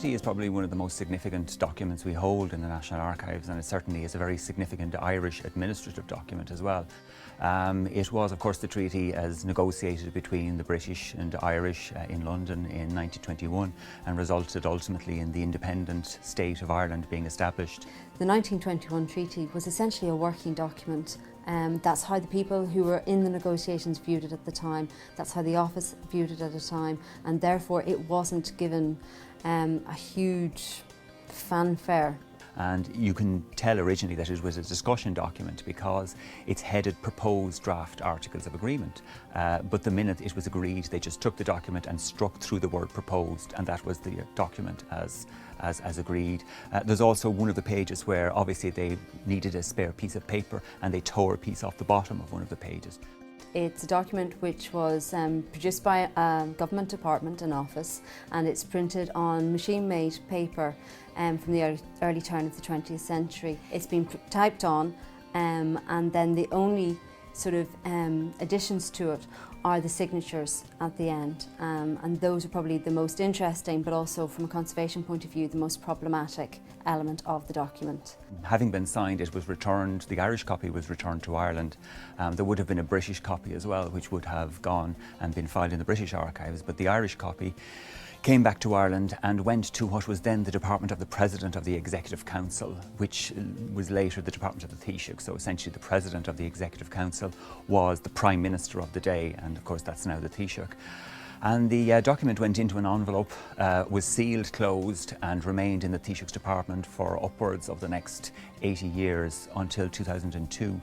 treaty is probably one of the most significant documents we hold in the National Archives, and it certainly is a very significant Irish administrative document as well. It was, of course, the treaty as negotiated between the British and Irish in London in 1921 and resulted ultimately in the independent state of Ireland being established. The 1921 treaty was essentially a working document. That's how the people who were in the negotiations viewed it at the time. That's how the office viewed it at the time, and therefore it wasn't given a huge fanfare. And you can tell originally that it was a discussion document because it's headed Proposed Draft Articles of Agreement. But the minute it was agreed, they just took the document and struck through the word proposed, and that was the document as agreed. There's also one of the pages where obviously they needed a spare piece of paper and they tore a piece off the bottom of one of the pages. It's a document which was produced by a government department and office, and it's printed on machine-made paper from the early turn of the 20th century. It's been typed on, and then the only sort of additions to it are the signatures at the end, and those are probably the most interesting, but also from a conservation point of view, the most problematic element of the document. Having been signed, it was returned, the Irish copy was returned to Ireland. There would have been a British copy as well, which would have gone and been filed in the British archives, but the Irish copy came back to Ireland and went to what was then the Department of the President of the Executive Council, which was later the Department of the Taoiseach. So essentially the President of the Executive Council was the Prime Minister of the day, and of course that's now the Taoiseach. And the document went into an envelope, was sealed, closed, and remained in the Taoiseach's department for upwards of the next 80 years until 2002.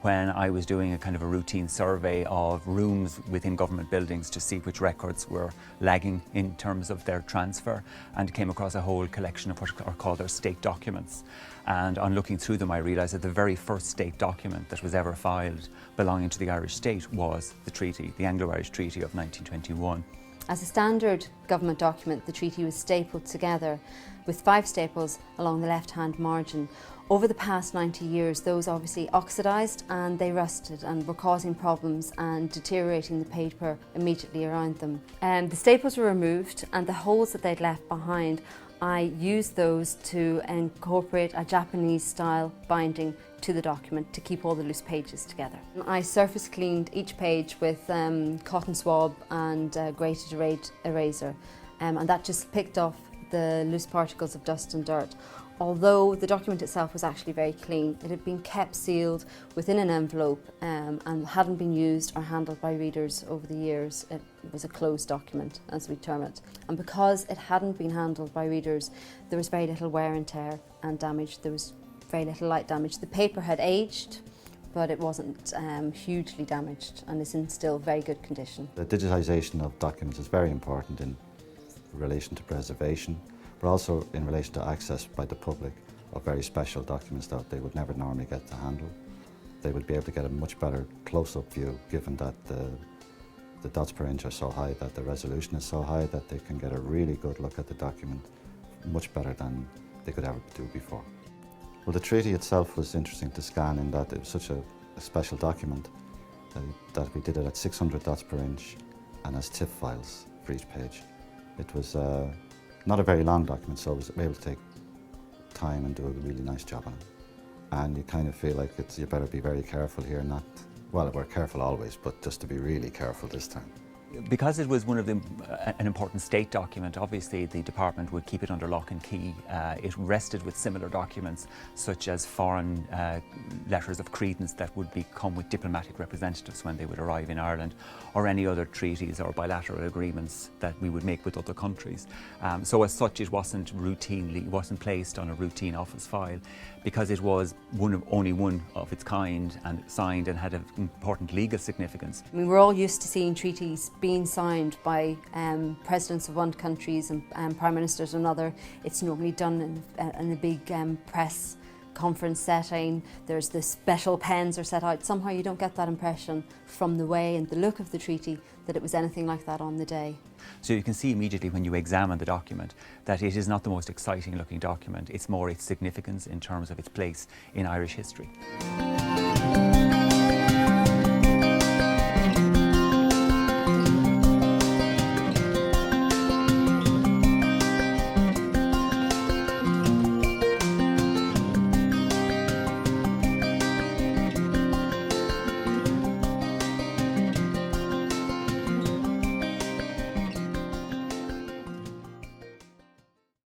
When I was doing a kind of a routine survey of rooms within government buildings to see which records were lagging in terms of their transfer, and came across a whole collection of what are called their state documents. And on looking through them, I realised that the very first state document that was ever filed belonging to the Irish state was the treaty, the Anglo-Irish Treaty of 1921. As a standard government document, the treaty was stapled together with 5 staples along the left-hand margin. Over the past 90 years, those obviously oxidised and they rusted and were causing problems and deteriorating the paper immediately around them. The staples were removed, and the holes that they'd left behind, I used those to incorporate a Japanese-style binding to the document to keep all the loose pages together. I surface cleaned each page with cotton swab and grated eraser, and that just picked off the loose particles of dust and dirt. Although the document itself was actually very clean, it had been kept sealed within an envelope and hadn't been used or handled by readers over the years. It was a closed document, as we term it. And because it hadn't been handled by readers, there was very little wear and tear and damage. There was very little light damage. The paper had aged, but it wasn't hugely damaged and is in still very good condition. The digitisation of documents is very important in relation to preservation, but also in relation to access by the public of very special documents that they would never normally get to handle. They would be able to get a much better close-up view, given that the dots per inch are so high, that the resolution is so high, that they can get a really good look at the document, much better than they could ever do before. Well, the treaty itself was interesting to scan in that it was such a special document that we did it at 600 dots per inch and as TIFF files for each page. It was not a very long document, so I was able to take time and do a really nice job on it. And you kind of feel like you better be very careful here, well, we're careful always, but just to be really careful this time. Because it was one of an important state document, obviously the department would keep it under lock and key. It rested with similar documents such as foreign letters of credence that would come with diplomatic representatives when they would arrive in Ireland, or any other treaties or bilateral agreements that we would make with other countries. So as such, it wasn't placed on a routine office file, because it was only one of its kind and signed and had an important legal significance. I mean, we're all used to seeing treaties being signed by presidents of one countries and prime ministers of another. It's normally done in a big press conference setting. There's the special pens are set out. Somehow you don't get that impression from the way and the look of the treaty that it was anything like that on the day. So you can see immediately when you examine the document that it is not the most exciting looking document. It's more its significance in terms of its place in Irish history.